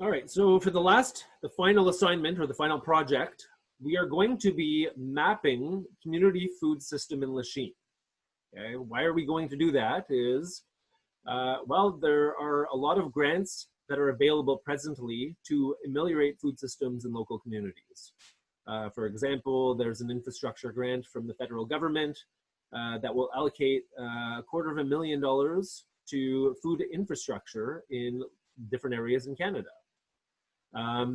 All right, so for the final assignment or the final project, we are going to be mapping community food system in Lachine. Okay, why are we going to do that is, well, there are a lot of grants that are available presently to ameliorate food systems in local communities. For example, there's an infrastructure grant from the federal government that will allocate $250,000 to food infrastructure in different areas in Canada.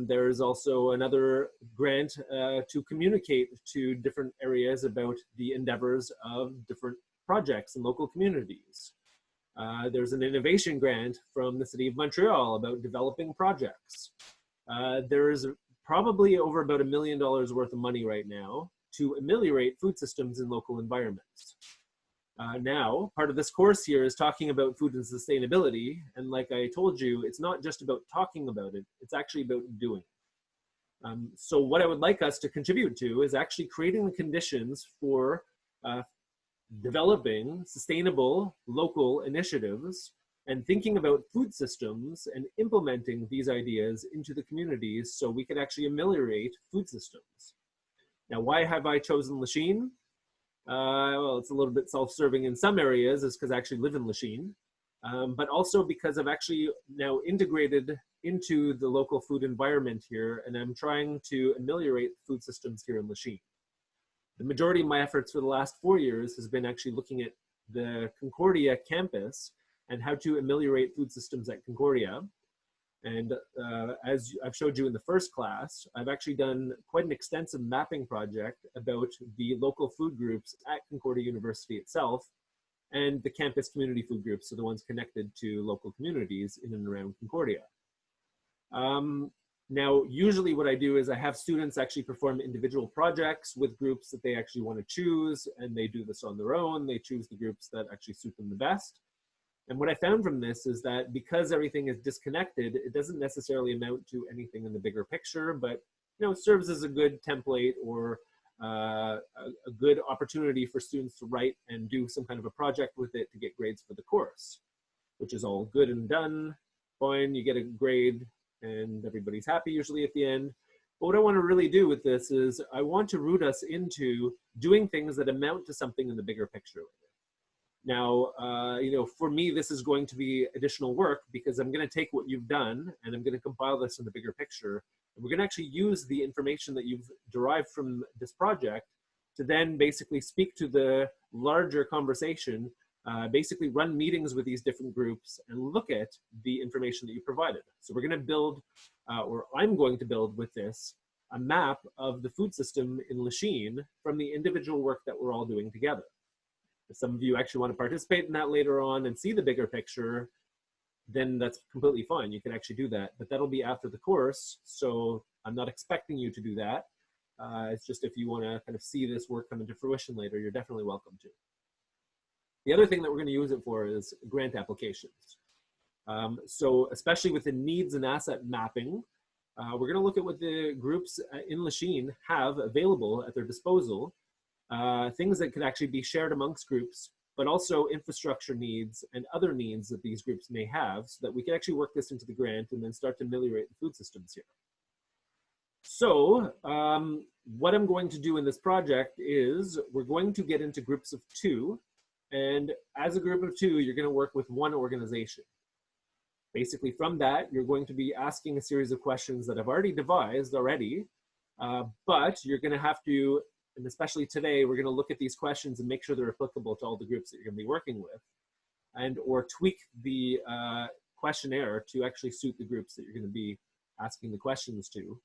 There's also another grant to communicate to different areas about the endeavors of different projects in local communities. There's an innovation grant from the City of Montreal about developing projects. There's probably over about $1 million worth of money right now to ameliorate food systems in local environments. Now, part of this course here is talking about food and sustainability. And like I told you, it's not just about talking about it, it's actually about doing it. So what I would like us to contribute to is actually creating the conditions for developing sustainable local initiatives and thinking about food systems and implementing these ideas into the communities so we could actually ameliorate food systems. Now, why have I chosen Lachine? Well, it's a little bit self-serving in some areas, is because I actually live in Lachine, but also because I've actually now integrated into the local food environment here, and I'm trying to ameliorate food systems here in Lachine. The majority of my efforts for the last 4 years has been actually looking at the Concordia campus and how to ameliorate food systems at Concordia. And as I've showed you in the first class, I've actually done quite an extensive mapping project about the local food groups at Concordia University itself and the campus community food groups, so the ones connected to local communities in and around Concordia. Now, usually what I do is I have students actually perform individual projects with groups that they actually want to choose, and they do this on their own. They choose the groups that actually suit them the best. And what I found from this is that because everything is disconnected, it doesn't necessarily amount to anything in the bigger picture, but it serves as a good template or a good opportunity for students to write and do some kind of a project with it to get grades for the course, which is all good and done. Fine, you get a grade and everybody's happy usually at the end. But what I want to really do with this is I want to root us into doing things that amount to something in the bigger picture. Now, for me, this is going to be additional work because I'm going to take what you've done and I'm going to compile this in the bigger picture. And we're going to actually use the information that you've derived from this project to then basically speak to the larger conversation, basically run meetings with these different groups and look at the information that you provided. So we're going to build, or I'm going to build with this, a map of the food system in Lachine from the individual work that we're all doing together. If some of you actually want to participate in that later on and see the bigger picture, then that's completely fine. You can actually do that, but that'll be after the course. So I'm not expecting you to do that. It's just if you want to kind of see this work come into fruition later, you're definitely welcome to. The other thing that we're going to use it for is grant applications. So especially with the needs and asset mapping, we're going to look at what the groups in Lachine have available at their disposal. Things that could actually be shared amongst groups, but also infrastructure needs and other needs that these groups may have so that we can actually work this into the grant and then start to ameliorate the food systems here. So what I'm going to do in this project is we're going to get into groups of 2, and as a group of 2, you're going to work with one organization. Basically from that, you're going to be asking a series of questions that I've already devised already, but you're going to have to, and especially today, we're going to look at these questions and make sure they're applicable to all the groups that you're going to be working with, and or tweak the questionnaire to actually suit the groups that you're going to be asking the questions to.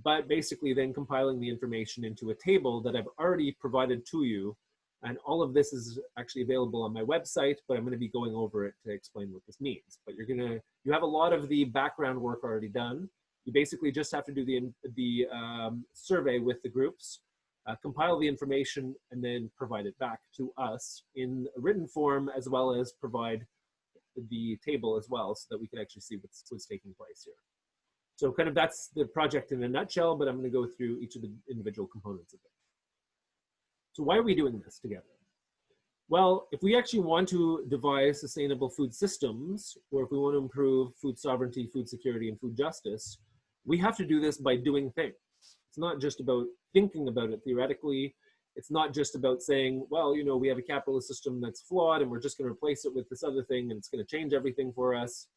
But basically then compiling the information into a table that I've already provided to you. And all of this is actually available on my website, but I'm going to be going over it to explain what this means. But you have a lot of the background work already done. You basically just have to do the survey with the groups, compile the information, and then provide it back to us in a written form, as well as provide the table as well, so that we can actually see what's taking place here. So kind of that's the project in a nutshell, but I'm going to go through each of the individual components of it. So why are we doing this together? Well, if we actually want to devise sustainable food systems, or if we want to improve food sovereignty, food security, and food justice, we have to do this by doing things. It's not just about thinking about it theoretically. It's not just about saying, well, you know, we have a capitalist system that's flawed and we're just going to replace it with this other thing and it's going to change everything for us.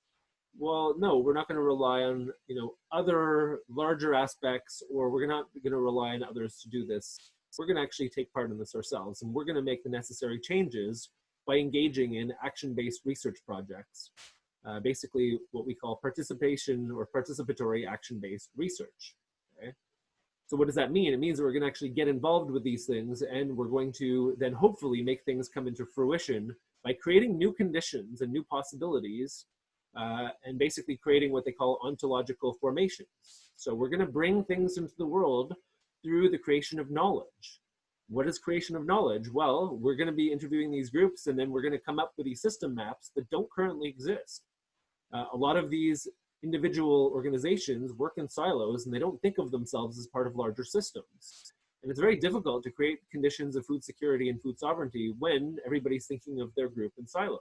Well, no, we're not going to rely on, you know, other larger aspects, or we're not going to rely on others to do this. We're going to actually take part in this ourselves, and we're going to make the necessary changes by engaging in action-based research projects, basically what we call participation or participatory action-based research. Okay? So what does that mean? It means that we're going to actually get involved with these things, and we're going to then hopefully make things come into fruition by creating new conditions and new possibilities, and basically creating what they call ontological formations. So we're going to bring things into the world through the creation of knowledge. What is creation of knowledge? Well, we're going to be interviewing these groups, and then we're going to come up with these system maps that don't currently exist. A lot of these individual organizations work in silos, and they don't think of themselves as part of larger systems. And it's very difficult to create conditions of food security and food sovereignty when everybody's thinking of their group in silos.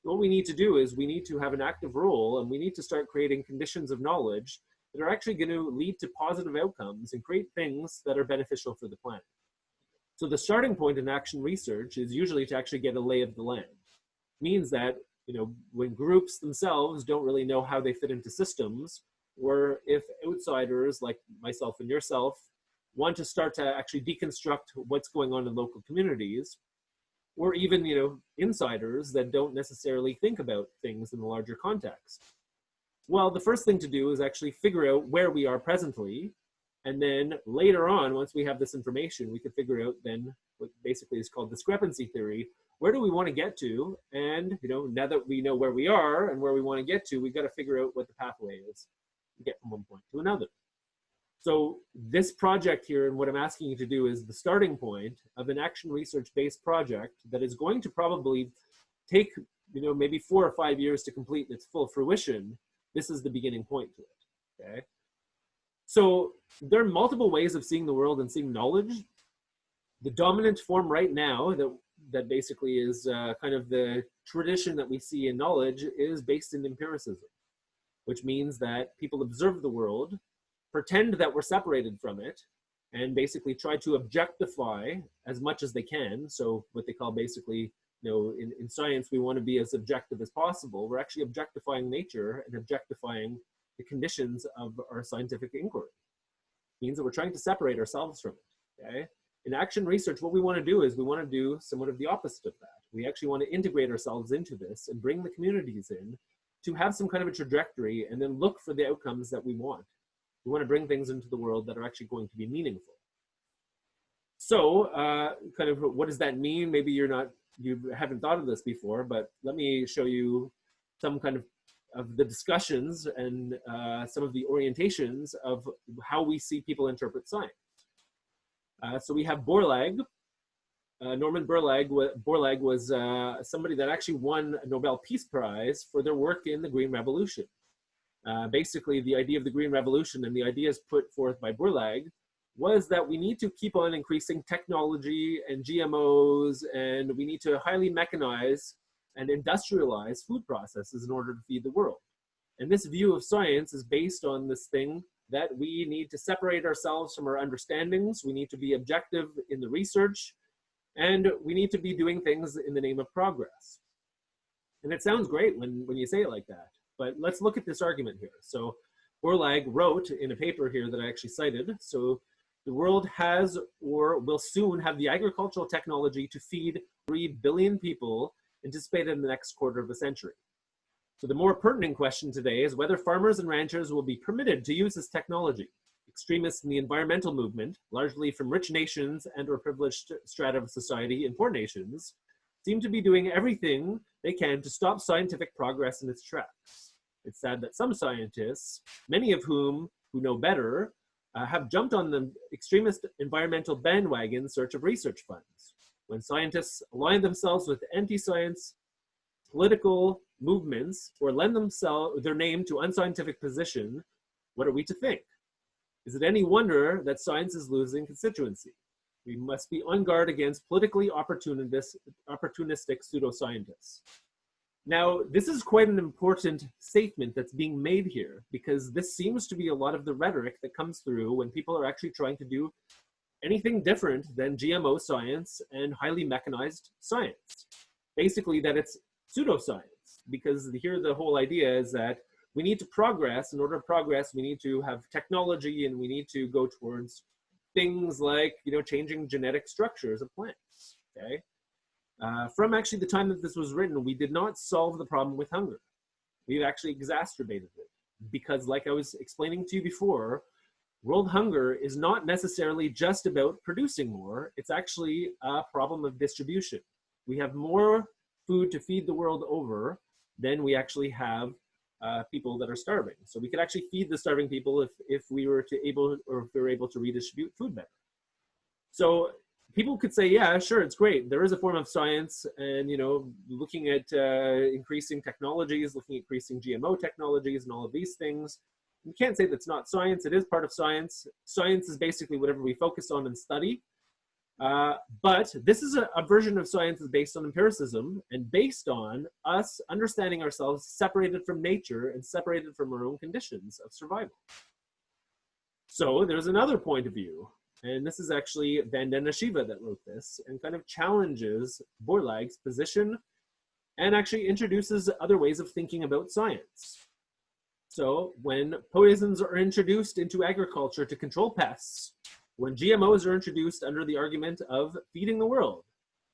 What we need to do is we need to have an active role, and we need to start creating conditions of knowledge that are actually going to lead to positive outcomes and create things that are beneficial for the planet. So the starting point in action research is usually to actually get a lay of the land. It means that, you know, when groups themselves don't really know how they fit into systems, or if outsiders like myself and yourself want to start to actually deconstruct what's going on in local communities, or even, you know, insiders that don't necessarily think about things in the larger context. Well, the first thing to do is actually figure out where we are presently, and then later on, once we have this information, we can figure out then what basically is called discrepancy theory. Where do we want to get to? And, you know, now that we know where we are and where we want to get to, we've got to figure out what the pathway is to get from one point to another. So this project here, and what I'm asking you to do, is the starting point of an action research-based project that is going to probably take, you know, maybe 4 or 5 years to complete its full fruition. This is the beginning point to it, okay? So there are multiple ways of seeing the world and seeing knowledge. The dominant form right now that basically is kind of the tradition that we see in knowledge is based in empiricism, which means that people observe the world, pretend that we're separated from it, and basically try to objectify as much as they can. So what they call basically, you know, in science, we want to be as objective as possible. We're actually objectifying nature and objectifying the conditions of our scientific inquiry. It means that we're trying to separate ourselves from it, okay? In action research, what we want to do is we want to do somewhat of the opposite of that. We actually want to integrate ourselves into this and bring the communities in to have some kind of a trajectory and then look for the outcomes that we want. We want to bring things into the world that are actually going to be meaningful. So kind of what does that mean? Maybe you haven't thought of this before, but let me show you some kind of the discussions and some of the orientations of how we see people interpret science. So we have Borlaug. Norman Borlaug was somebody that actually won a Nobel Peace Prize for their work in the Green Revolution. Basically, the idea of the Green Revolution and the ideas put forth by Borlaug was that we need to keep on increasing technology and GMOs, and we need to highly mechanize and industrialize food processes in order to feed the world. And this view of science is based on this thing that we need to separate ourselves from our understandings, we need to be objective in the research, and we need to be doing things in the name of progress. And it sounds great when you say it like that, but let's look at this argument here. So Borlaug wrote in a paper here that I actually cited, so the world has or will soon have the agricultural technology to feed 3 billion people anticipated in the next quarter of a century. So the more pertinent question today is whether farmers and ranchers will be permitted to use this technology. Extremists in the environmental movement, largely from rich nations and or privileged strata of society in poor nations, seem to be doing everything they can to stop scientific progress in its tracks. It's sad that some scientists, many of whom who know better, have jumped on the extremist environmental bandwagon in search of research funds. When scientists align themselves with anti-science political movements or lend their name to unscientific position, what are we to think? Is it any wonder that science is losing constituency? We must be on guard against politically opportunistic pseudoscientists. Now, this is quite an important statement that's being made here, because this seems to be a lot of the rhetoric that comes through when people are actually trying to do anything different than GMO science and highly mechanized science. Basically, that it's pseudoscience, because here the whole idea is that we need to progress. In order to progress, we need to have technology, and we need to go towards things like, changing genetic structures of plants, okay? From actually the time that this was written, we did not solve the problem with hunger. We've actually exacerbated it, because like I was explaining to you before, world hunger is not necessarily just about producing more. It's actually a problem of distribution. We have more food to feed the world over than we actually have people that are starving. So we could actually feed the starving people if we were able to redistribute food better. So people could say, yeah, sure, it's great. There is a form of science, and looking at increasing technologies, looking at increasing GMO technologies and all of these things. You can't say that's not science. It is part of science. Science is basically whatever we focus on and study. But this is a version of science that's based on empiricism and based on us understanding ourselves separated from nature and separated from our own conditions of survival. So there's another point of view, and this is actually Vandana Shiva that wrote this, and kind of challenges Borlaug's position and actually introduces other ways of thinking about science. So when poisons are introduced into agriculture to control pests, when GMOs are introduced under the argument of feeding the world,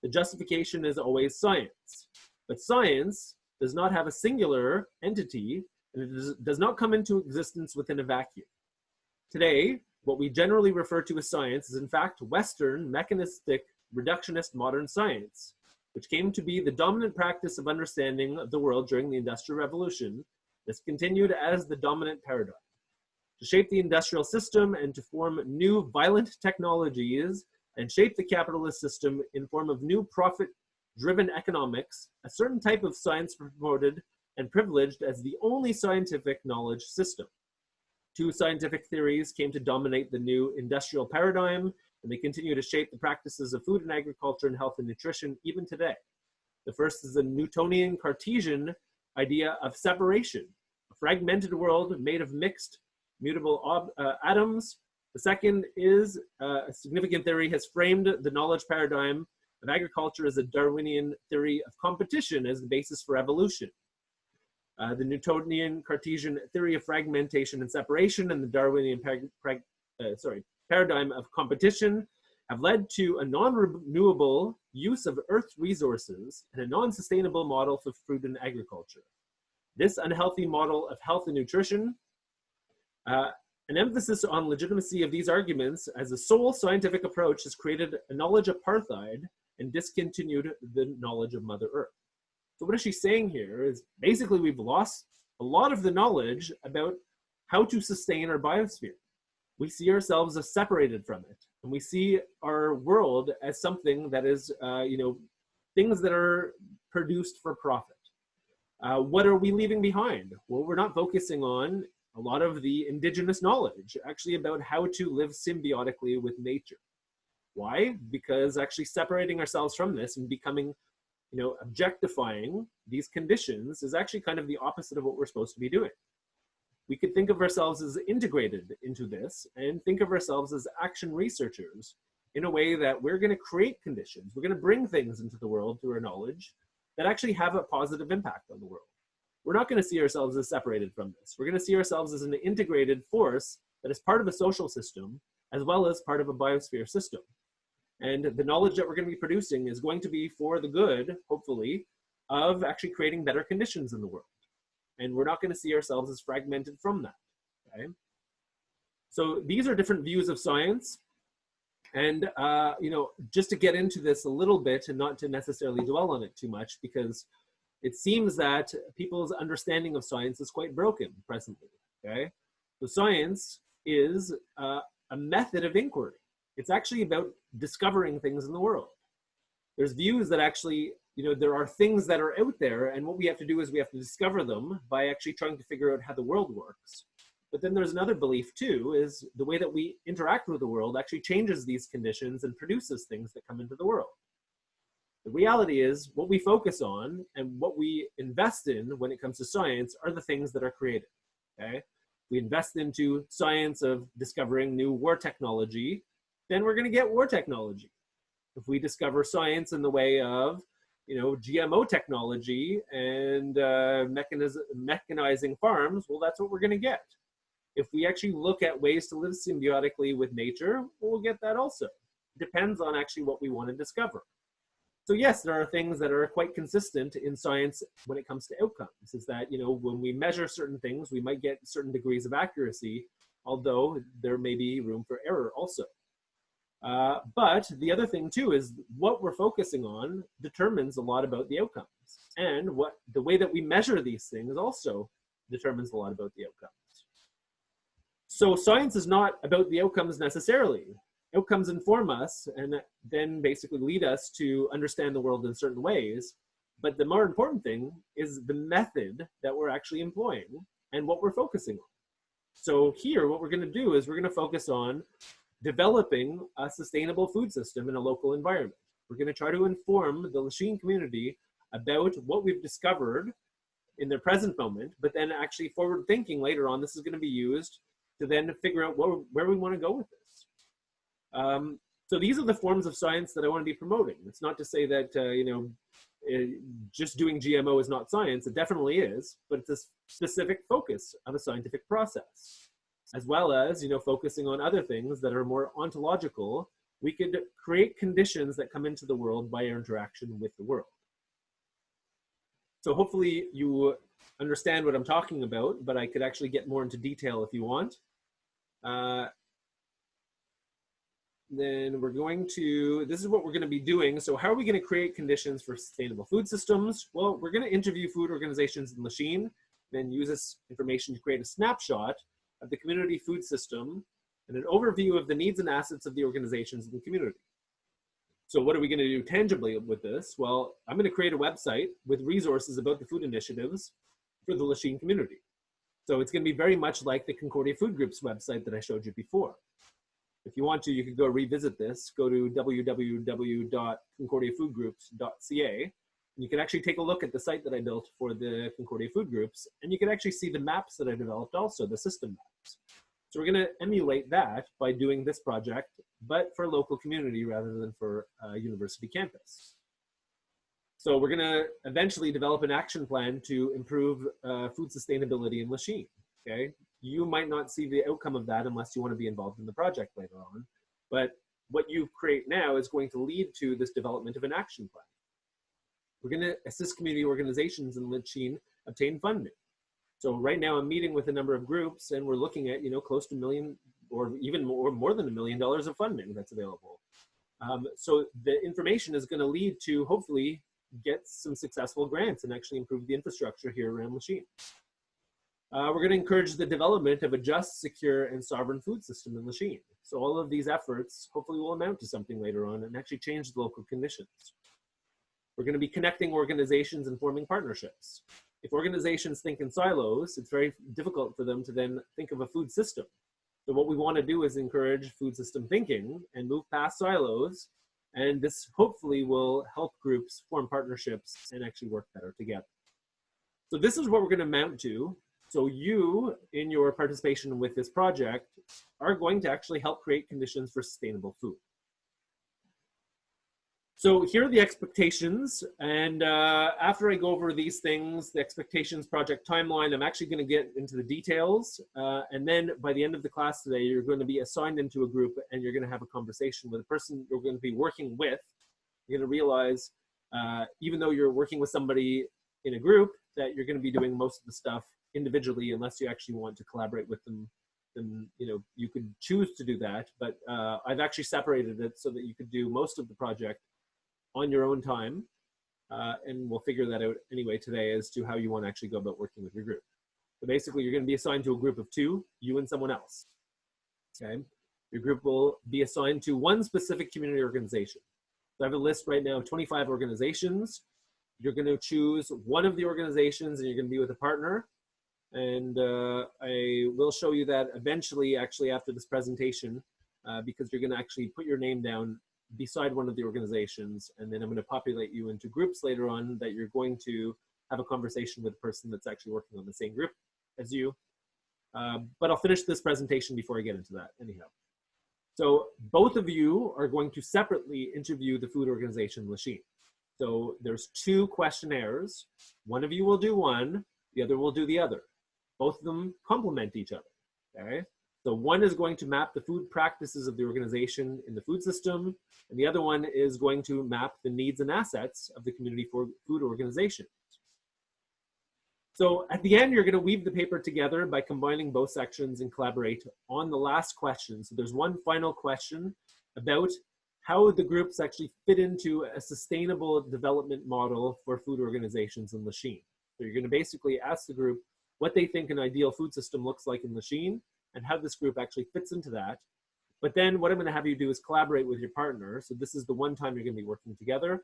the justification is always science. But science does not have a singular entity, and it does not come into existence within a vacuum. Today, what we generally refer to as science is in fact Western, mechanistic, reductionist modern science, which came to be the dominant practice of understanding of the world during the Industrial Revolution. This continued as the dominant paradigm. To shape the industrial system and to form new violent technologies and shape the capitalist system in form of new profit-driven economics, a certain type of science promoted and privileged as the only scientific knowledge system. Two scientific theories came to dominate the new industrial paradigm, and they continue to shape the practices of food and agriculture and health and nutrition even today. The first is the Newtonian Cartesian idea of separation, a fragmented world made of mixed mutable atoms. The second is a significant theory has framed the knowledge paradigm of agriculture as a Darwinian theory of competition as the basis for evolution. The Newtonian Cartesian theory of fragmentation and separation and the Darwinian paradigm of competition have led to a non-renewable use of Earth's resources and a non-sustainable model for food and agriculture. This unhealthy model of health and nutrition, an emphasis on legitimacy of these arguments as a sole scientific approach has created a knowledge apartheid and discontinued the knowledge of Mother Earth. So what is she saying here is basically we've lost a lot of the knowledge about how to sustain our biosphere. We see ourselves as separated from it, and we see our world as something that is, things that are produced for profit. What are we leaving behind? Well, we're not focusing on a lot of the indigenous knowledge, actually about how to live symbiotically with nature. Why? Because actually separating ourselves from this and becoming, objectifying these conditions is actually kind of the opposite of what we're supposed to be doing. We could think of ourselves as integrated into this and think of ourselves as action researchers in a way that we're going to create conditions. We're going to bring things into the world through our knowledge that actually have a positive impact on the world. We're not going to see ourselves as separated from this. We're going to see ourselves as an integrated force that is part of a social system as well as part of a biosphere system. And the knowledge that we're going to be producing is going to be for the good, hopefully, of actually creating better conditions in the world. And we're not going to see ourselves as fragmented from that, okay? So these are different views of science. And, just to get into this a little bit and not to necessarily dwell on it too much, because it seems that people's understanding of science is quite broken presently, okay? So science is a method of inquiry. It's actually about discovering things in the world. There's views that actually, there are things that are out there, and what we have to do is we have to discover them by actually trying to figure out how the world works. But then there's another belief too, is the way that we interact with the world actually changes these conditions and produces things that come into the world. The reality is what we focus on and what we invest in when it comes to science are the things that are created, okay? We invest into science of discovering new war technology, then we're gonna get war technology. If we discover science in the way of, GMO technology and mechanizing farms, well, that's what we're gonna get. If we actually look at ways to live symbiotically with nature, we'll get that also. Depends on actually what we want to discover. So yes, there are things that are quite consistent in science when it comes to outcomes, is that, when we measure certain things, we might get certain degrees of accuracy, although there may be room for error also. But the other thing too is what we're focusing on determines a lot about the outcomes. And the way that we measure these things also determines a lot about the outcomes. So science is not about the outcomes necessarily. Outcomes inform us and then basically lead us to understand the world in certain ways. But the more important thing is the method that we're actually employing and what we're focusing on. So here, what we're going to do is we're going to focus on developing a sustainable food system in a local environment. We're going to try to inform the Lachine community about what we've discovered in the present moment, but then actually forward thinking later on, this is going to be used to then figure out where we want to go with this. So these are the forms of science that I want to be promoting. It's not to say that, just doing GMO is not science. It definitely is, but it's a specific focus of a scientific process, as well as, focusing on other things that are more ontological. We could create conditions that come into the world by our interaction with the world. So hopefully you understand what I'm talking about, but I could actually get more into detail if you want. Then we're going to, this is what we're going to be doing. So how are we going to create conditions for sustainable food systems? Well, we're going to interview food organizations in Lachine, then use this information to create a snapshot of the community food system and an overview of the needs and assets of the organizations in the community. So what are we going to do tangibly with this? Well, I'm going to create a website with resources about the food initiatives for the Lachine community. So it's going to be very much like the Concordia Food Group's website that I showed you before. If you want to, you could go revisit this. Go to www.concordiafoodgroups.ca. And you can actually take a look at the site that I built for the Concordia Food Groups. And you can actually see the maps that I developed also, the system maps. So we're going to emulate that by doing this project, but for local community rather than for a university campus. So we're going to eventually develop an action plan to improve food sustainability in Lachine, okay? You might not see the outcome of that unless you want to be involved in the project later on. But what you create now is going to lead to this development of an action plan. We're going to assist community organizations in Lachine obtain funding. So right now I'm meeting with a number of groups and we're looking at, close to $1 million or even more than $1 million of funding that's available. So the information is going to lead to hopefully get some successful grants and actually improve the infrastructure here around Lachine. We're going to encourage the development of a just, secure, and sovereign food system in Lachine. So all of these efforts hopefully will amount to something later on and actually change the local conditions. We're going to be connecting organizations and forming partnerships. If organizations think in silos, it's very difficult for them to then think of a food system. So what we want to do is encourage food system thinking and move past silos. And this hopefully will help groups form partnerships and actually work better together. So this is what we're going to mount to. So you, in your participation with this project, are going to actually help create conditions for sustainable food. So here are the expectations. And after I go over these things, the expectations, project timeline, I'm actually going to get into the details. And then by the end of the class today, you're going to be assigned into a group and you're going to have a conversation with a person you're going to be working with. You're going to realize, even though you're working with somebody in a group, that you're going to be doing most of the stuff individually unless you actually want to collaborate with them. Then you could choose to do that, but I've actually separated it so that you could do most of the project on your own time, and we'll figure that out anyway today as to how you want to actually go about working with your group. So basically you're going to be assigned to a group of 2, you and someone else, okay? Your group will be assigned to one specific community organization. So I have a list right now of 25 organizations. You're going to choose one of the organizations and you're going to be with a partner. And I will show you that eventually, actually after this presentation, because you're gonna actually put your name down beside one of the organizations, and then I'm gonna populate you into groups later on that you're going to have a conversation with a person that's actually working on the same group as you. But I'll finish this presentation before I get into that anyhow. So both of you are going to separately interview the food organization Lachine. So there's 2 questionnaires. One of you will do one, the other will do the other. Both of them complement each other, okay? So one is going to map the food practices of the organization in the food system, and the other one is going to map the needs and assets of the community for food organization. So at the end, you're gonna weave the paper together by combining both sections and collaborate on the last question. So there's one final question about how the groups actually fit into a sustainable development model for food organizations in Lachine. So you're gonna basically ask the group what they think an ideal food system looks like in Lachine and how this group actually fits into that. But then what I'm gonna have you do is collaborate with your partner. So this is the one time you're gonna be working together.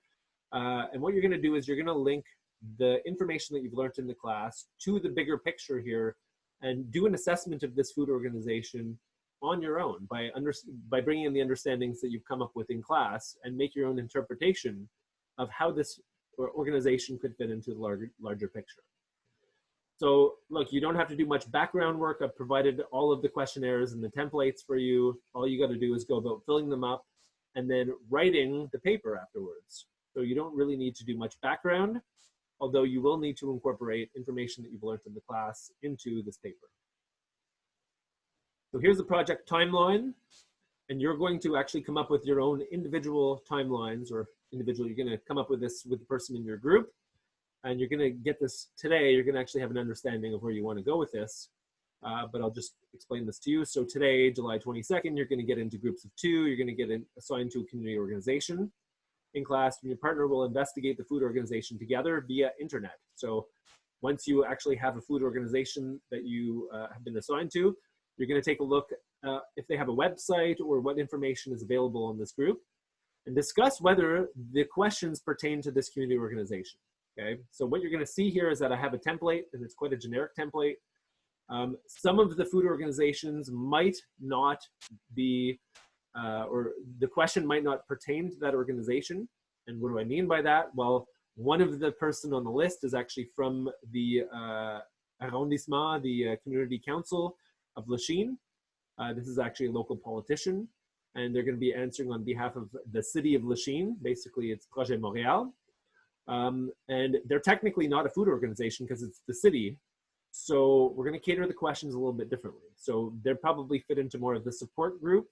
And what you're gonna do is you're gonna link the information that you've learned in the class to the bigger picture here and do an assessment of this food organization on your own by bringing in the understandings that you've come up with in class and make your own interpretation of how this organization could fit into the larger picture. So look, you don't have to do much background work. I've provided all of the questionnaires and the templates for you. All you got to do is go about filling them up and then writing the paper afterwards. So you don't really need to do much background, although you will need to incorporate information that you've learned in the class into this paper. So here's the project timeline, and you're going to actually come up with your own individual timelines, or individual, you're gonna come up with this with the person in your group, and you're gonna get this today, you're gonna actually have an understanding of where you wanna go with this, but I'll just explain this to you. So today, July 22nd, you're gonna get into groups of 2, you're gonna get assigned to a community organization. In class, and your partner will investigate the food organization together via internet. So once you actually have a food organization that you have been assigned to, you're gonna take a look if they have a website or what information is available on this group and discuss whether the questions pertain to this community organization, okay? So what you're gonna see here is that I have a template, and it's quite a generic template. Some of the food organizations might not be or the question might not pertain to that organization. And what do I mean by that? Well, one of the person on the list is actually from the arrondissement, the community council of Lachine. This is actually a local politician, and they're going to be answering on behalf of the city of Lachine. Basically, it's Projet Montréal. And they're technically not a food organization because it's the city. So we're going to cater the questions a little bit differently. So they're probably fit into more of the support group.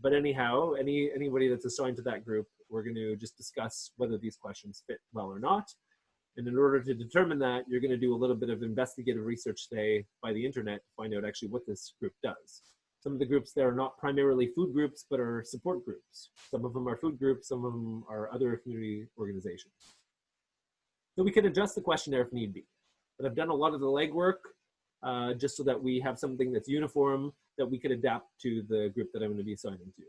But anyhow, anybody that's assigned to that group, we're going to just discuss whether these questions fit well or not. And in order to determine that, you're going to do a little bit of investigative research today by the internet to find out actually what this group does. Some of the groups there are not primarily food groups, but are support groups. Some of them are food groups, some of them are other community organizations. So we can adjust the questionnaire if need be. But I've done a lot of the legwork just so that we have something that's uniform that we could adapt to the group that I'm going to be assigning to.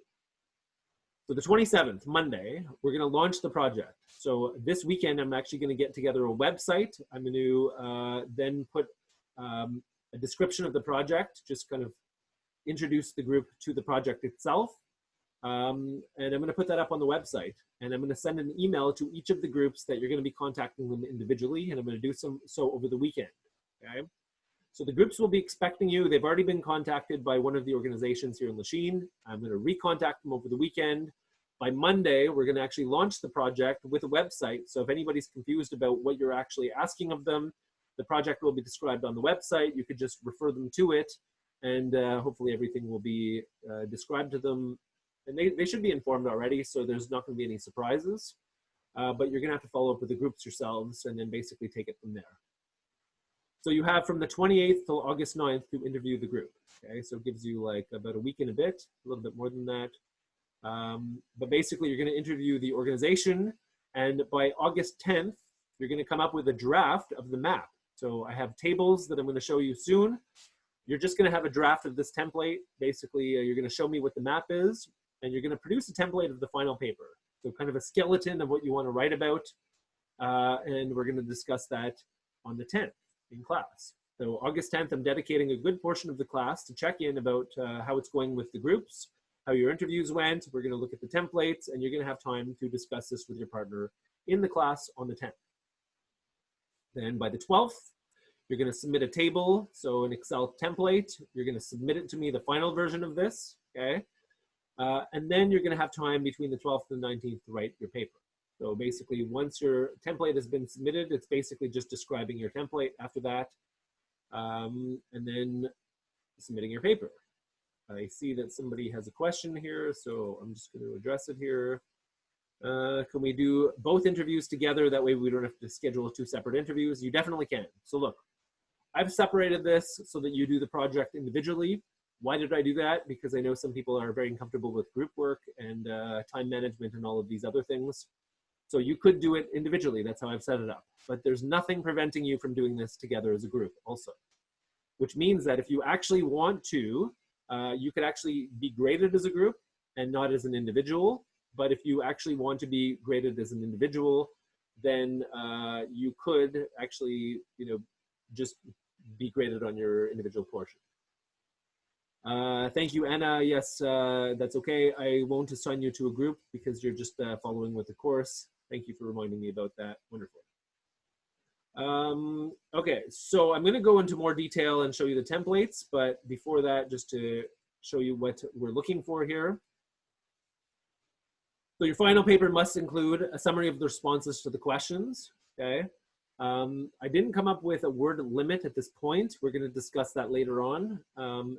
So the 27th, Monday, we're going to launch the project. So this weekend, I'm actually going to get together a website. I'm going to then put a description of the project, just kind of introduce the group to the project itself. And I'm going to put that up on the website. And I'm going to send an email to each of the groups that you're going to be contacting them individually. And I'm going to do so over the weekend, okay? So the groups will be expecting you. They've already been contacted by one of the organizations here in Lachine. I'm going to recontact them over the weekend. By Monday, we're going to actually launch the project with a website. So if anybody's confused about what you're actually asking of them, the project will be described on the website. You could just refer them to it, and hopefully everything will be described to them. And they should be informed already, so there's not going to be any surprises. But you're going to have to follow up with the groups yourselves and then basically take it from there. So you have from the 28th till August 9th to interview the group, okay? So it gives you like about a week and a bit, a little bit more than that. But basically you're gonna interview the organization, and by August 10th, you're gonna come up with a draft of the map. So I have tables that I'm gonna show you soon. You're just gonna have a draft of this template. Basically, you're gonna show me what the map is, and you're gonna produce a template of the final paper. So kind of a skeleton of what you wanna write about, and we're gonna discuss that on the 10th. In class. So August 10th, I'm dedicating a good portion of the class to check in about how it's going with the groups, how your interviews went. We're gonna look at the templates, and you're gonna have time to discuss this with your partner in the class on the 10th. Then by the 12th, you're gonna submit a table, so an Excel template. You're gonna submit it to me, the final version of this, okay? And then you're gonna have time between the 12th and the 19th to write your paper. So basically, once your template has been submitted, it's basically just describing your template after that, and then submitting your paper. I see that somebody has a question here, so I'm just going to address it here. Can we do both interviews together? That way we don't have to schedule 2 separate interviews. You definitely can. So look, I've separated this so that you do the project individually. Why did I do that? Because I know some people are very uncomfortable with group work and time management and all of these other things. So you could do it individually. That's how I've set it up. But there's nothing preventing you from doing this together as a group also. Which means that if you actually want to, you could actually be graded as a group and not as an individual. But if you actually want to be graded as an individual, then you could actually, just be graded on your individual portion. Thank you, Anna. Yes, that's okay. I won't assign you to a group because you're just following with the course. Thank you for reminding me about that. Wonderful. Okay, so I'm going to go into more detail and show you the templates, but before that, just to show you what we're looking for here. So your final paper must include a summary of the responses to the questions, okay? I didn't come up with a word limit at this point. We're going to discuss that later on.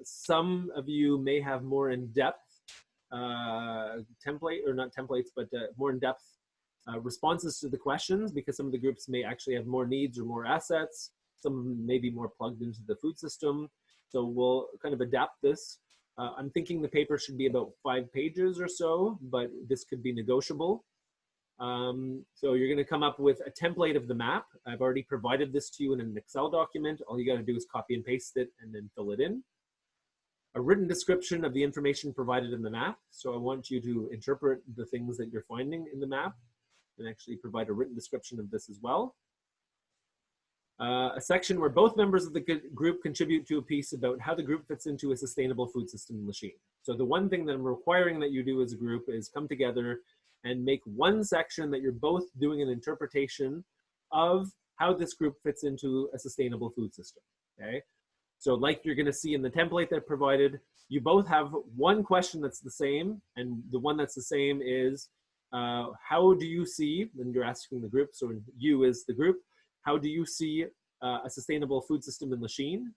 Some of you may have more in-depth template, or not templates, but more in-depth responses to the questions, because some of the groups may actually have more needs or more assets. Some of them may be more plugged into the food system. So we'll kind of adapt this. I'm thinking the paper should be about 5 pages or so, but this could be negotiable. So you're going to come up with a template of the map. I've already provided this to you in an Excel document. All you got to do is copy and paste it and then fill it in. A written description of the information provided in the map. So I want you to interpret the things that you're finding in the map and actually provide a written description of this as well. A section where both members of the group contribute to a piece about how the group fits into a sustainable food system in Lachine. So the one thing that I'm requiring that you do as a group is come together and make one section that you're both doing an interpretation of how this group fits into a sustainable food system, okay? So like you're gonna see in the template that I provided, you both have one question that's the same, and the one that's the same is, how do you see, and you're asking the group, so you is the group, how do you see a sustainable food system in Lachine?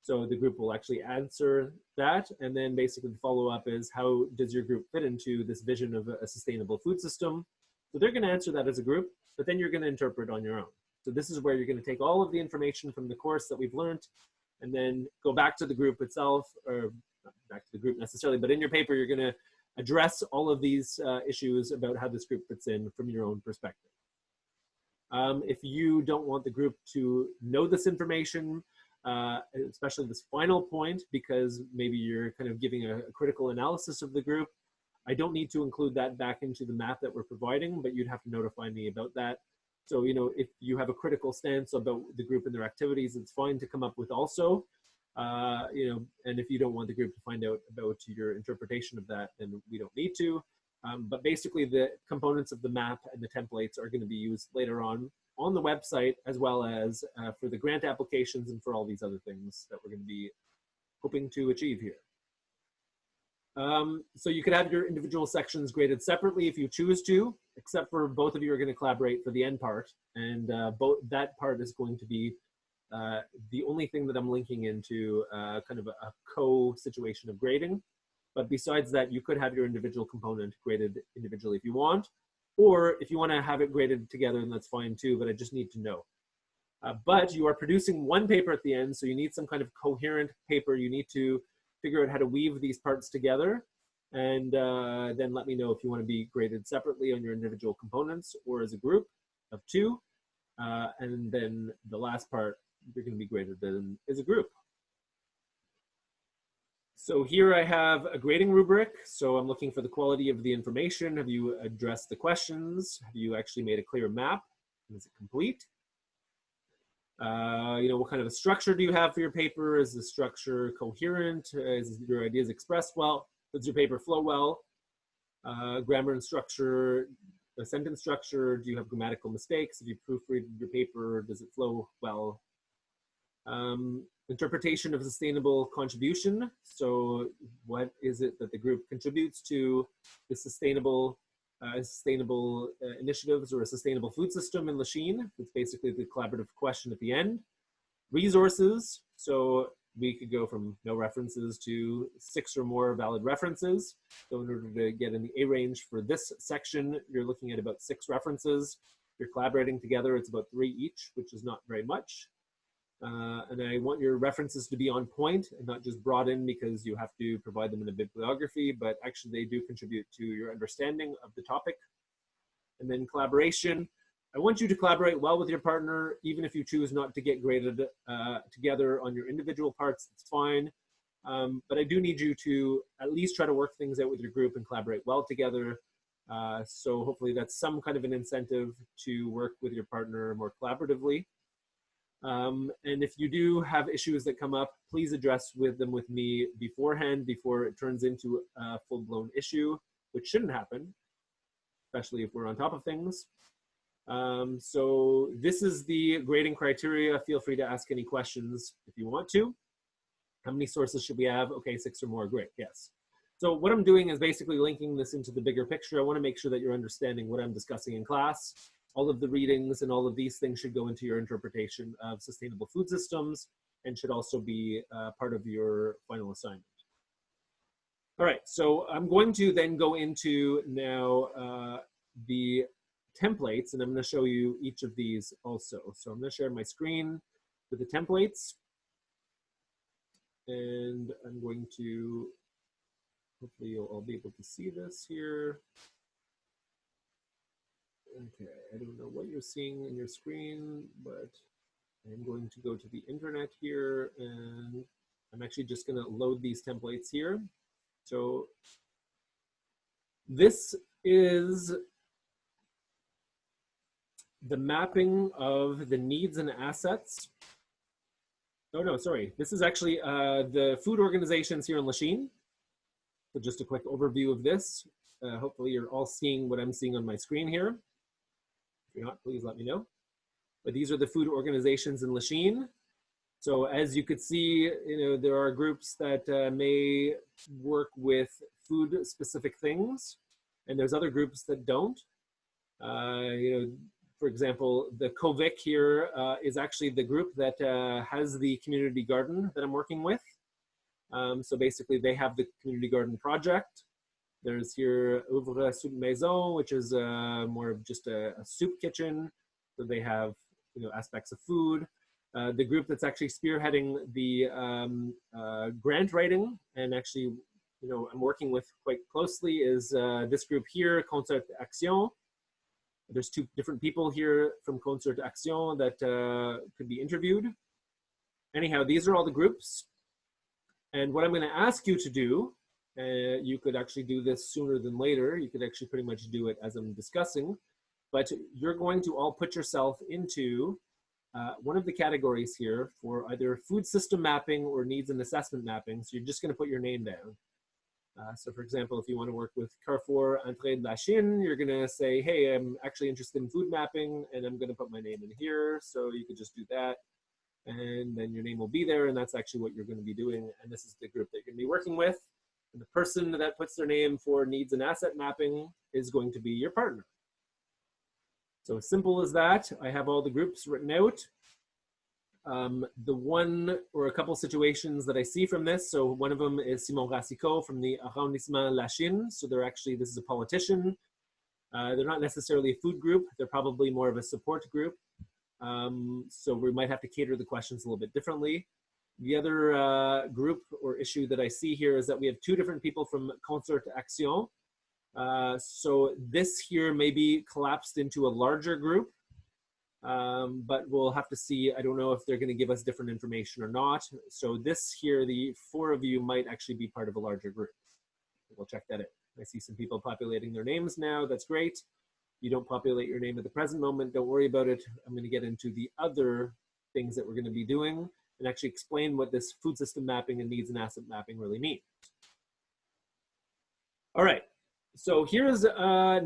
So the group will actually answer that, and then basically the follow-up is, how does your group fit into this vision of a sustainable food system? So they're gonna answer that as a group, but then you're gonna interpret on your own. So this is where you're gonna take all of the information from the course that we've learned, and then go back to the group itself, or not back to the group necessarily, but in your paper, you're gonna address all of these issues about how this group fits in from your own perspective. If you don't want the group to know this information, especially this final point, because maybe you're kind of giving a critical analysis of the group, I don't need to include that back into the map that we're providing, but you'd have to notify me about that. So, if you have a critical stance about the group and their activities, it's fine to come up with also, and if you don't want the group to find out about your interpretation of that, then we don't need to. But basically the components of the map and the templates are going to be used later on the website, as well as for the grant applications and for all these other things that we're going to be hoping to achieve here. So you could have your individual sections graded separately if you choose to, except for both of you are going to collaborate for the end part. And that part is going to be the only thing that I'm linking into kind of a co-situation of grading. But besides that, you could have your individual component graded individually if you want, or if you want to have it graded together, then that's fine too, but I just need to know. But you are producing one paper at the end, so you need some kind of coherent paper. You need to figure out how to weave these parts together, and then let me know if you want to be graded separately on your individual components or as a group of 2. And then the last part, you're going to be graded then as a group. So here I have a grading rubric. So I'm looking for the quality of the information. Have you addressed the questions? Have you actually made a clear map? Is it complete? You know, what kind of a structure do you have for your paper? Is the structure coherent? Is your ideas expressed well? Does your paper flow well? Grammar and structure, the sentence structure, do you have grammatical mistakes? If you proofread your paper, does it flow well? Interpretation of sustainable contribution. So what is it that the group contributes to the sustainable initiatives or a sustainable food system in Lachine? It's basically the collaborative question at the end. Resources. So we could go from no references to 6 or more valid references. So in order to get in the A range for this section, you're looking at about 6 references. If you're collaborating together, it's about 3 each, which is not very much. And I want your references to be on point and not just brought in because you have to provide them in a bibliography, but actually they do contribute to your understanding of the topic. And then collaboration. I want you to collaborate well with your partner, even if you choose not to get graded together on your individual parts, it's fine. But I do need you to at least try to work things out with your group and collaborate well together. So hopefully that's some kind of an incentive to work with your partner more collaboratively. And if you do have issues that come up, please address them with me beforehand before it turns into a full-blown issue, which shouldn't happen, especially if we're on top of things. So this is the grading criteria. Feel free to ask any questions if you want to. How many sources should we have? Okay, 6 or more, great, yes. So what I'm doing is basically linking this into the bigger picture. I want to make sure that you're understanding what I'm discussing in class. All of the readings and all of these things should go into your interpretation of sustainable food systems and should also be part of your final assignment. All right, so I'm going to then go into now the templates, and I'm going to show you each of these also. So I'm going to share my screen with the templates, and I'm going to, hopefully you'll all be able to see this here. Okay, I don't know what you're seeing in your screen, but I'm going to go to the internet here, and I'm actually just going to load these templates here. So this is the mapping of the needs and assets. Oh no, sorry. This is actually the food organizations here in Lachine. So just a quick overview of this. Hopefully you're all seeing what I'm seeing on my screen here. If you're not, please let me know. But these are the food organizations in Lachine. So as you could see, there are groups that may work with food specific things, and there's other groups that don't. For example, the COVIC here is actually the group that has the community garden that I'm working with. So basically they have the community garden project. There's here Ouvre Soup Maison, which is more of just a soup kitchen. So they have aspects of food. The group that's actually spearheading the grant writing and actually I'm working with quite closely is this group here, Concert Action. There's 2 different people here from Concert Action that could be interviewed. Anyhow, these are all the groups. And what I'm going to ask you to do, you could actually do this sooner than later. You could actually pretty much do it as I'm discussing. But you're going to all put yourself into one of the categories here for either food system mapping or needs and assessment mapping. So you're just going to put your name down. So for example, if you want to work with Carrefour Entrée de Lachine, you're going to say, hey, I'm actually interested in food mapping, and I'm going to put my name in here. So you could just do that, and then your name will be there, and that's actually what you're going to be doing. And this is the group that you're going to be working with. And the person that puts their name for needs and asset mapping is going to be your partner. So as simple as that. I have all the groups written out. The one or a couple situations that I see from this, so one of them is Simon Racicot from the Arrondissement Lachine. So they're actually, this is a politician. They're not necessarily a food group. They're probably more of a support group. So we might have to cater the questions a little bit differently. The other group or issue that I see here is that we have 2 different people from Concert Action. So this here may be collapsed into a larger group. But we'll have to see. I don't know if they're going to give us different information or not. So this here, the 4 of you might actually be part of a larger group. We'll check that out. I see some people populating their names now. That's great. You don't populate your name at the present moment. Don't worry about it. I'm going to get into the other things that we're going to be doing and actually explain what this food system mapping and needs and asset mapping really mean. All right, so here's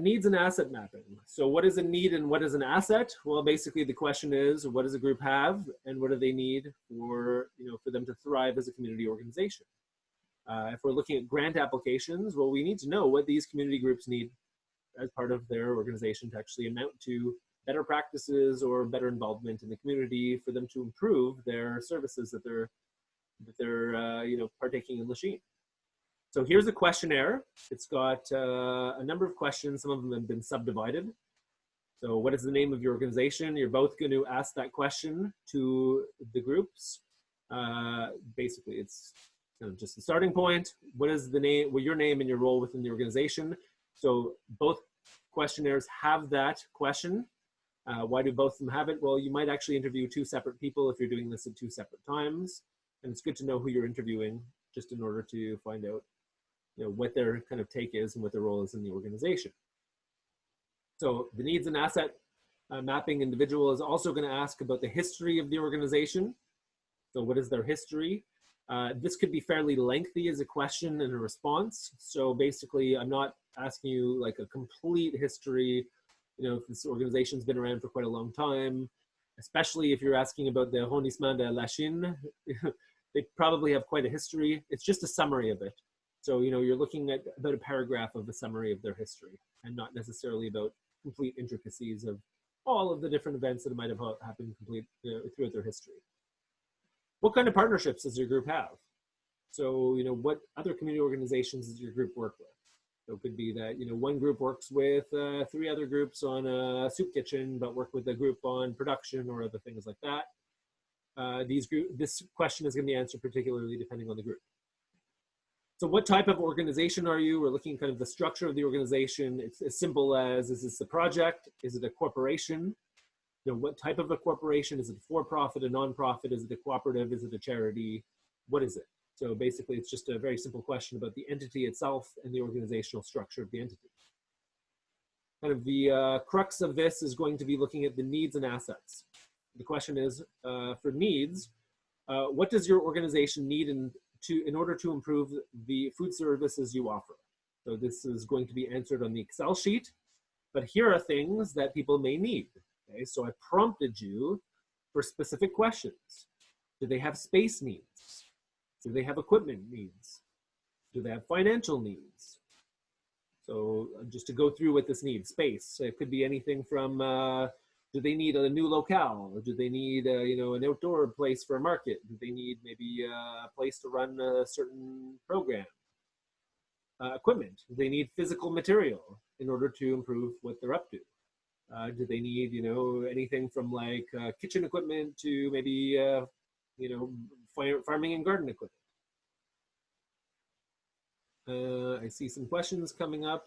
needs and asset mapping. So what is a need and what is an asset? Well, basically the question is, what does a group have and what do they need for, for them to thrive as a community organization? If we're looking at grant applications, well, we need to know what these community groups need as part of their organization to actually amount to better practices or better involvement in the community for them to improve their services that they're partaking in Lachine. So here's a questionnaire. It's got a number of questions. Some of them have been subdivided. So what is the name of your organization? You're both going to ask that question to the groups. Basically, it's kind of just the starting point. What is the name, well, your name and your role within the organization? So both questionnaires have that question. Why do both of them have it? Well, you might actually interview two separate people if you're doing this at two separate times. And it's good to know who you're interviewing just in order to find out what their kind of take is and what their role is in the organization. So the needs and asset mapping individual is also going to ask about the history of the organization. So what is their history? This could be fairly lengthy as a question and a response. So basically, I'm not asking you like a complete history, if this organization's been around for quite a long time, especially if you're asking about the arrondissement de Lachine, they probably have quite a history. It's just a summary of it. So, you're looking at about a paragraph of a summary of their history and not necessarily about complete intricacies of all of the different events that might have happened throughout their history. What kind of partnerships does your group have? So, what other community organizations does your group work with? So it could be that, one group works with 3 other groups on a soup kitchen, but work with a group on production or other things like that. This question is going to be answered particularly depending on the group. So what type of organization are you? We're looking kind of the structure of the organization. It's as simple as, is this a project? Is it a corporation? What type of a corporation? Is it a for-profit, a non-profit? Is it a cooperative? Is it a charity? What is it? So basically, it's just a very simple question about the entity itself and the organizational structure of the entity. Kind of the crux of this is going to be looking at the needs and assets. The question is, for needs, what does your organization need in order to improve the food services you offer? So this is going to be answered on the Excel sheet, but here are things that people may need. Okay, so I prompted you for specific questions. Do they have space needs? Do they have equipment needs? Do they have financial needs? So just to go through what this needs, space. It could be anything from, do they need a new locale? Or do they need, an outdoor place for a market? Do they need maybe a place to run a certain program? Equipment. Do they need physical material in order to improve what they're up to? Do they need, anything from like kitchen equipment to maybe, farming and garden equipment? I see some questions coming up.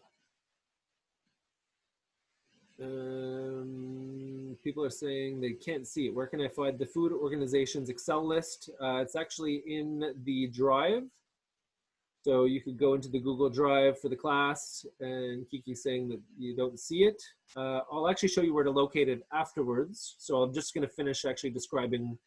People are saying they can't see it. Where can I find the food organization's Excel list? It's actually in the Drive. So you could go into the Google Drive for the class, and Kiki's saying that you don't see it. I'll actually show you where to locate it afterwards. So I'm just going to finish actually describing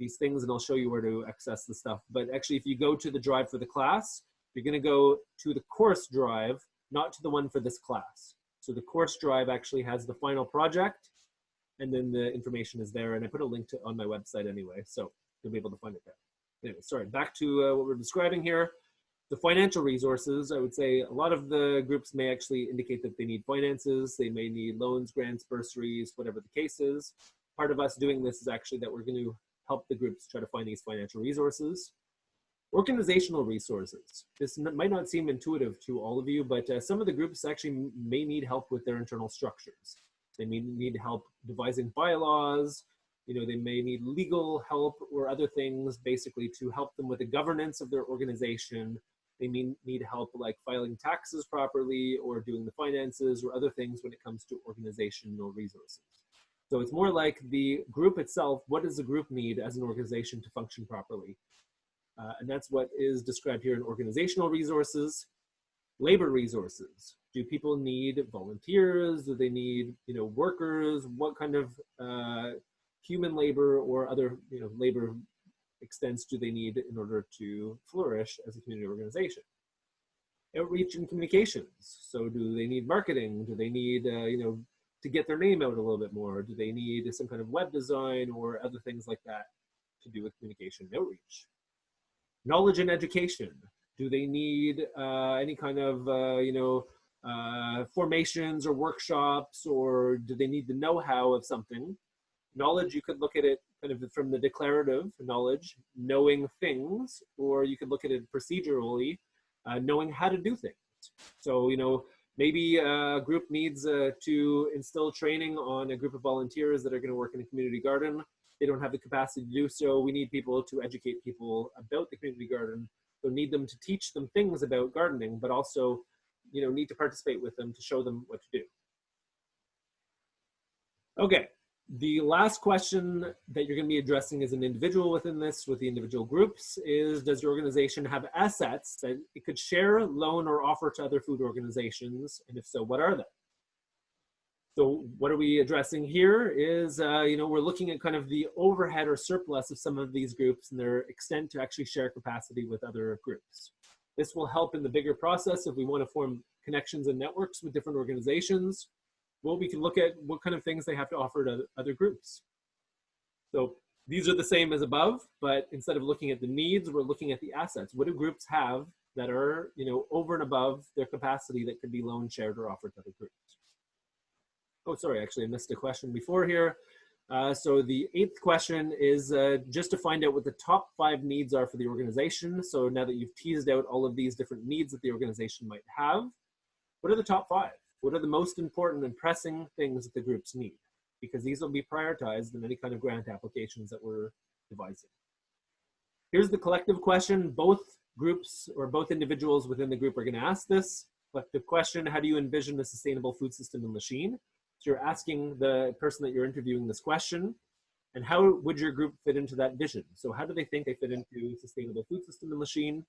these things, and I'll show you where to access the stuff. But actually, if you go to the Drive for the class, you're going to go to the course Drive, not to the one for this class. So the course Drive actually has the final project, and then the information is there. And I put a link on my website anyway, so you'll be able to find it there. Anyway, sorry, back to what we're describing here. The financial resources, I would say a lot of the groups may actually indicate that they need finances. They may need loans, grants, bursaries, whatever the case is. Part of us doing this is actually that we're going to help the groups try to find these financial resources. Organizational resources. This might not seem intuitive to all of you, but some of the groups actually may need help with their internal structures. They may need help devising bylaws. They may need legal help or other things basically to help them with the governance of their organization. They may need help like filing taxes properly or doing the finances or other things when it comes to organizational resources. So it's more like the group itself. What does the group need as an organization to function properly? And that's what is described here in organizational resources. Labor resources. Do people need volunteers? Do they need, workers? What kind of human labor or other labor extents do they need in order to flourish as a community organization? Outreach and communications. So do they need marketing? Do they need to get their name out a little bit more? Do they need some kind of web design or other things like that to do with communication and outreach? Knowledge and education. Do they need any kind of formations or workshops, or do they need the know-how of something? Knowledge, you could look at it kind of from the declarative knowledge, knowing things, or you could look at it procedurally, knowing how to do things. So, maybe a group needs to instill training on a group of volunteers that are going to work in a community garden. They don't have the capacity to do so. We need people to educate people about the community garden. So need them to teach them things about gardening, but also, need to participate with them to show them what to do. Okay, the last question that you're going to be addressing as an individual within this, with the individual groups, is does your organization have assets that it could share, loan, or offer to other food organizations? And if so, what are they? So what are we addressing here is, we're looking at kind of the overhead or surplus of some of these groups and their extent to actually share capacity with other groups. This will help in the bigger process if we want to form connections and networks with different organizations. Well, we can look at what kind of things they have to offer to other groups. So these are the same as above, but instead of looking at the needs, we're looking at the assets. What do groups have that are, over and above their capacity that could be loaned, shared, or offered to other groups? Oh, sorry, actually I missed a question before here. So the 8th question is just to find out what the top 5 needs are for the organization. So now that you've teased out all of these different needs that the organization might have, what are the top 5? What are the most important and pressing things that the groups need? Because these will be prioritized in any kind of grant applications that we're devising. Here's the collective question. Both groups or both individuals within the group are going to ask this collective question: how do you envision a sustainable food system in Lachine? So you're asking the person that you're interviewing this question, and how would your group fit into that vision? So how do they think they fit into a sustainable food system in Lachine?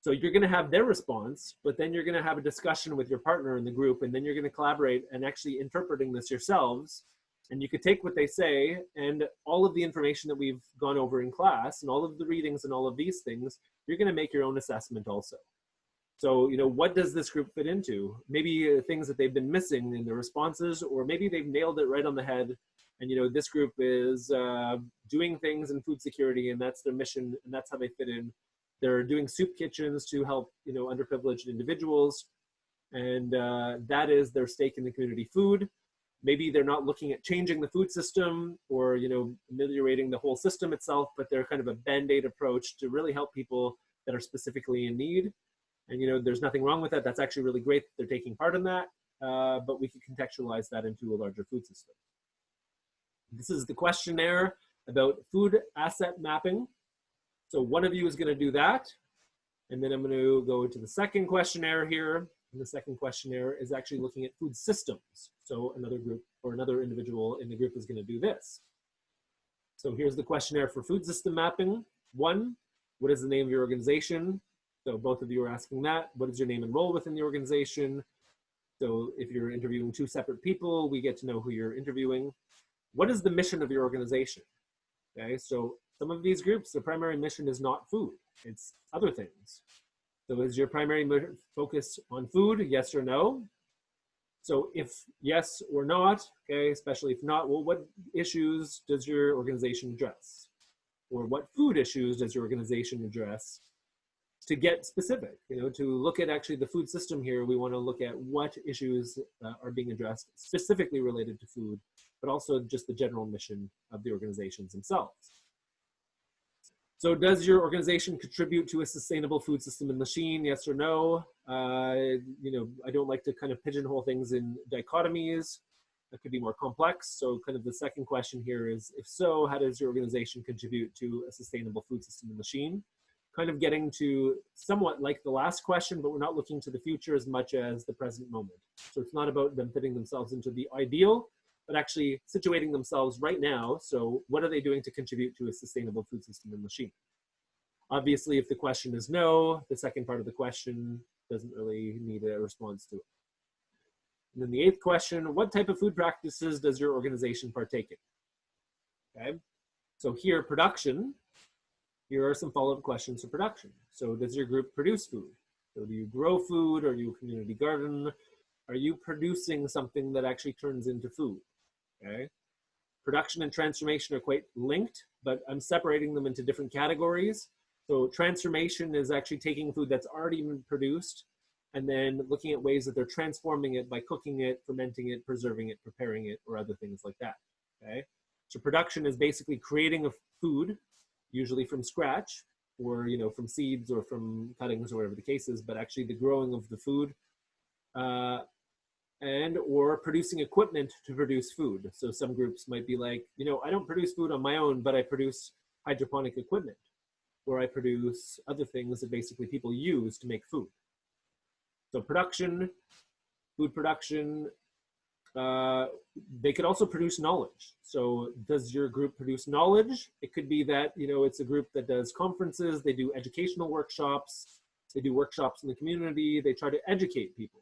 So you're going to have their response, but then you're going to have a discussion with your partner in the group, and then you're going to collaborate and actually interpreting this yourselves. And you could take what they say and all of the information that we've gone over in class and all of the readings and all of these things, you're going to make your own assessment also. So, what does this group fit into? Maybe things that they've been missing in their responses, or maybe they've nailed it right on the head. And, this group is doing things in food security, and that's their mission, and that's how they fit in. They're doing soup kitchens to help, underprivileged individuals. And that is their stake in the community food. Maybe they're not looking at changing the food system or, ameliorating the whole system itself, but they're kind of a band-aid approach to really help people that are specifically in need. And, there's nothing wrong with that. That's actually really great that they're taking part in that, but we can contextualize that into a larger food system. This is the questionnaire about food asset mapping. So one of you is going to do that. And then I'm going to go to the second questionnaire here. And the second questionnaire is actually looking at food systems. So another group or another individual in the group is going to do this. So here's the questionnaire for food system mapping. 1, what is the name of your organization? So both of you are asking that. What is your name and role within the organization? So if you're interviewing 2 separate people, we get to know who you're interviewing. What is the mission of your organization? Okay, so some of these groups, the primary mission is not food, it's other things. So is your primary focus on food, yes or no? So if yes or not, okay, especially if not, well, what issues does your organization address? Or what food issues does your organization address? To get specific, to look at actually the food system here, we want to look at what issues are being addressed specifically related to food, but also just the general mission of the organizations themselves. So does your organization contribute to a sustainable food system in Lachine, yes or no? I don't like to kind of pigeonhole things in dichotomies. That could be more complex. So kind of the second question here is, if so, how does your organization contribute to a sustainable food system in Lachine? Kind of getting to somewhat like the last question, but we're not looking to the future as much as the present moment. So it's not about them fitting themselves into the ideal, but actually situating themselves right now. So what are they doing to contribute to a sustainable food system in Lachine? Obviously, if the question is no, the second part of the question doesn't really need a response to it. And then the 8th question, what type of food practices does your organization partake in? okay? So here, production, here are some follow-up questions for production. So does your group produce food? So do you grow food, or do you community garden? Are you producing something that actually turns into food, okay? Production and transformation are quite linked, but I'm separating them into different categories. So transformation is actually taking food that's already been produced and then looking at ways that they're transforming it by cooking it, fermenting it, preserving it, preparing it, or other things like that, okay? So production is basically creating a food, usually from scratch, or from seeds or from cuttings or whatever the case is, but actually the growing of the food, and or producing equipment to produce food. So some groups might be like, I don't produce food on my own, but I produce hydroponic equipment, or I produce other things that basically people use to make food. So production, food production, they could also produce knowledge. So does your group produce knowledge? It could be that, it's a group that does conferences, they do educational workshops, they do workshops in the community, they try to educate people.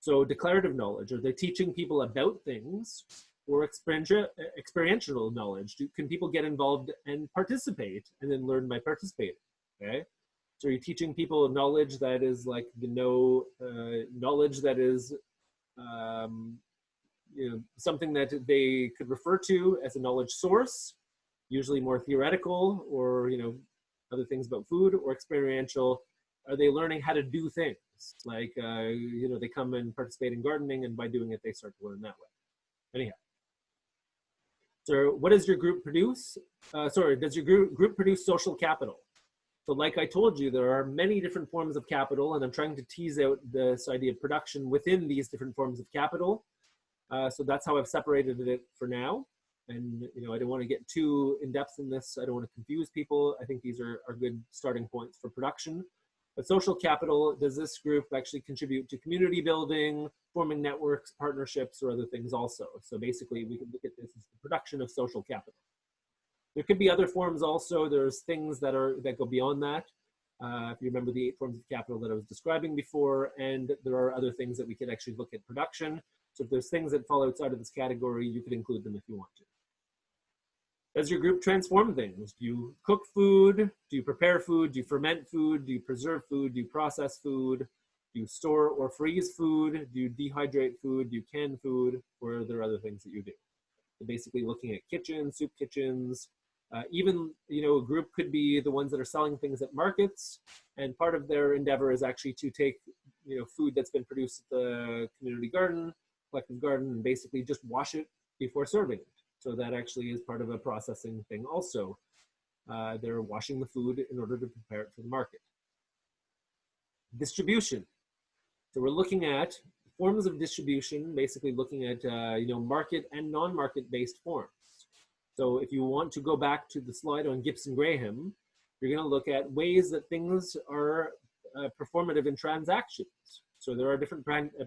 So declarative knowledge, are they teaching people about things, or experiential knowledge? Can people get involved and participate and then learn by participating, okay? So you're teaching people knowledge that is like knowledge that is something that they could refer to as a knowledge source, usually more theoretical, or other things about food, or experiential. Are they learning how to do things? Like, they come and participate in gardening, and by doing it, they start to learn that way. Anyhow. So what does your group produce? Does your group produce social capital? So like I told you, there are many different forms of capital, and I'm trying to tease out this idea of production within these different forms of capital. So that's how I've separated it for now. And, I don't want to get too in depth in this. I don't want to confuse people. I think these are good starting points for production. But social capital, does this group actually contribute to community building, forming networks, partnerships, or other things also? So basically, we can look at this as the production of social capital. There could be other forms also. There's things that go beyond that. If you remember the 8 forms of capital that I was describing before, and there are other things that we could actually look at production. So if there's things that fall outside of this category, you could include them if you want to. Does your group transform things? Do you cook food? Do you prepare food? Do you ferment food? Do you preserve food? Do you process food? Do you store or freeze food? Do you dehydrate food? Do you can food? Or are there other things that you do? So basically looking at kitchens, soup kitchens, even, a group could be the ones that are selling things at markets, and part of their endeavor is actually to take, food that's been produced at the community garden, collective garden, and basically just wash it before serving it. So that actually is part of a processing thing also. They're washing the food in order to prepare it for the market. Distribution. So we're looking at forms of distribution, basically looking at, market and non-market based forms. So if you want to go back to the slide on Gibson Graham, you're going to look at ways that things are performative in transactions. So there are different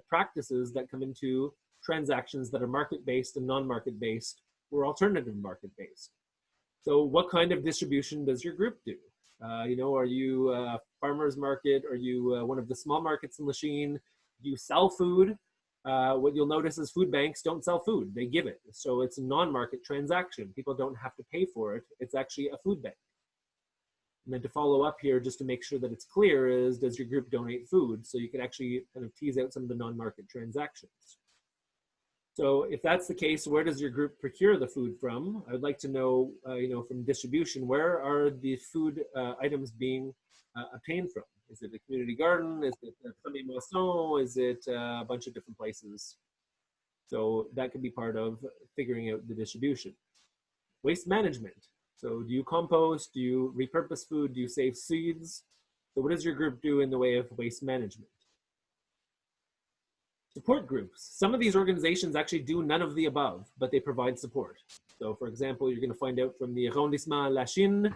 practices that come into transactions that are market-based and non-market-based, or alternative market-based. So what kind of distribution does your group do? Are you a farmer's market? Are you one of the small markets in Lachine? Do you sell food? What you'll notice is food banks don't sell food, they give it. So it's a non-market transaction. People don't have to pay for it. It's actually a food bank. And then to follow up here, just to make sure that it's clear, is does your group donate food? So you can actually kind of tease out some of the non-market transactions. So if that's the case, where does your group procure the food from? I would like to know, from distribution, where are the food items being obtained from? Is it a community garden? Is it a famille moisson? Is it a bunch of different places? So that could be part of figuring out the distribution. Waste management. So do you compost? Do you repurpose food? Do you save seeds? So what does your group do in the way of waste management? Support groups. Some of these organizations actually do none of the above, but they provide support. So for example, you're going to find out from the arrondissement Lachine,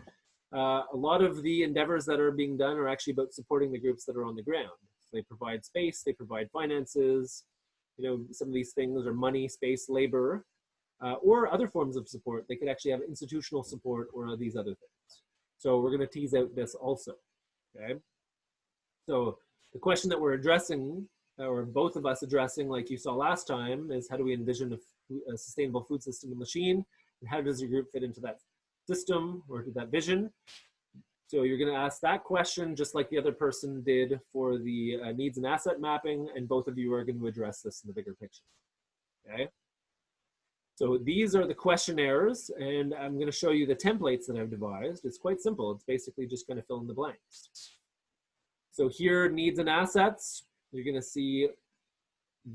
a lot of the endeavors that are being done are actually about supporting the groups that are on the ground. So they provide space, they provide finances, some of these things are money, space, labor, or other forms of support. They could actually have institutional support or these other things. So we're going to tease out this also, okay? So the question that we're addressing, or both of us addressing, like you saw last time, is how do we envision a sustainable food system in Lachine? how does your group fit into that system or to that vision? So you're going to ask that question just like the other person did for the needs and asset mapping, and both of you are going to address this in the bigger picture. Okay. So these are the questionnaires, and I'm going to show you the templates that I've devised. It's quite simple. It's basically just going to fill in the blanks. So here, needs and assets, you're going to see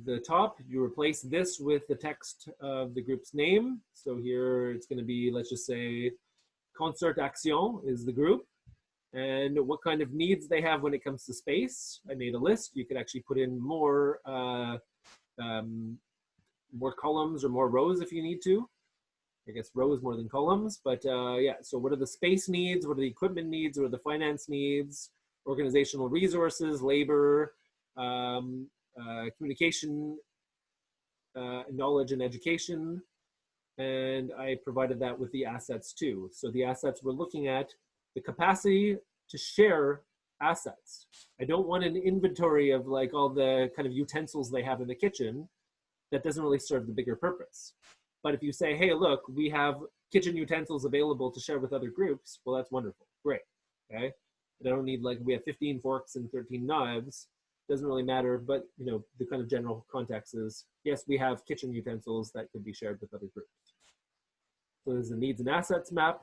the top. You replace this with the text of the group's name. So here it's going to be, let's just say, Concert Action is the group. And what kind of needs they have when it comes to space. I made a list. You could actually put in more columns or more rows if you need to. I guess rows more than columns, but yeah, so what are the space needs? What are the equipment needs? What are the finance needs? Organizational resources, labor, communication, knowledge and education. And I provided that with the assets too. So the assets we're looking at, the capacity to share assets. I don't want an inventory of like all the kind of utensils they have in the kitchen. That doesn't really serve the bigger purpose. But if you say, hey, look, we have kitchen utensils available to share with other groups, well, that's wonderful, great, okay? I don't need like, we have 15 forks and 13 knives, doesn't really matter, but you know, the kind of general context is, yes, we have kitchen utensils that could be shared with other groups. So there's the needs and assets map.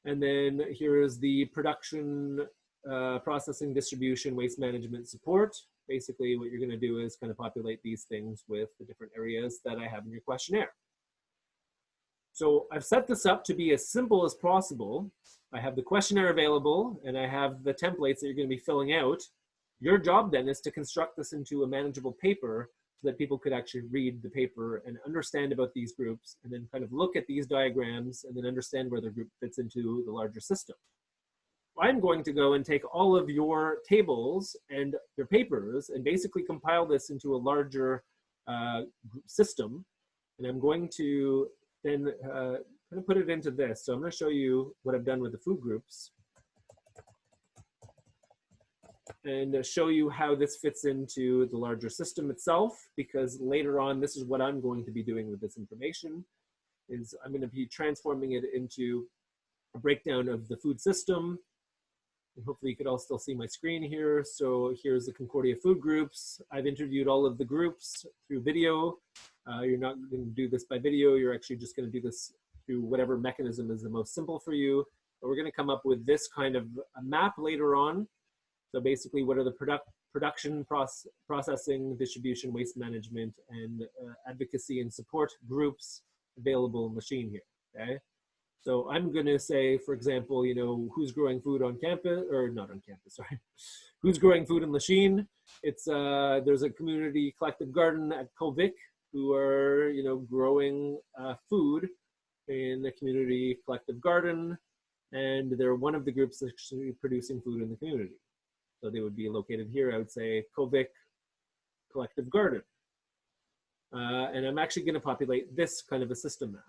And then here is the production, processing, distribution, waste management support. Basically, what you're going to do is kind of populate these things with the different areas that I have in your questionnaire. So I've set this up to be as simple as possible. I have the questionnaire available, and I have the templates that you're going to be filling out. Your job then is to construct this into a manageable paper so that people could actually read the paper and understand about these groups, and then kind of look at these diagrams and then understand where the group fits into the larger system. I'm going to go and take all of your tables and your papers and basically compile this into a larger system. And I'm going to then kind of put it into this. So I'm going to show you what I've done with the food groups and show you how this fits into the larger system itself, because later on, this is what I'm going to be doing with this information, is I'm going to be transforming it into a breakdown of the food system. And hopefully you could all still see my screen here. So here's the Concordia food groups. I've interviewed all of the groups through video. You're not going to do this by video. You're actually just going to do this through whatever mechanism is the most simple for you. But we're going to come up with this kind of a map later on. So basically, what are the production, processing, distribution, waste management, and advocacy and support groups available in Lachine here, okay? So I'm going to say, for example, you know, who's growing food on campus, or not on campus, sorry. Who's growing food in Lachine? It's, there's a community collective garden at Kovic who are, you know, growing food in the community collective garden. And they're one of the groups actually producing food in the community. So they would be located here. I would say Kovic collective garden. And I'm actually going to populate this kind of a system map.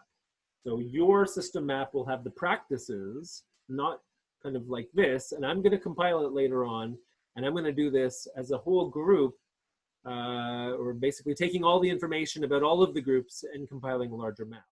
So your system map will have the practices, not kind of like this, and I'm going to compile it later on, and I'm going to do this as a whole group, or basically taking all the information about all of the groups and compiling a larger map.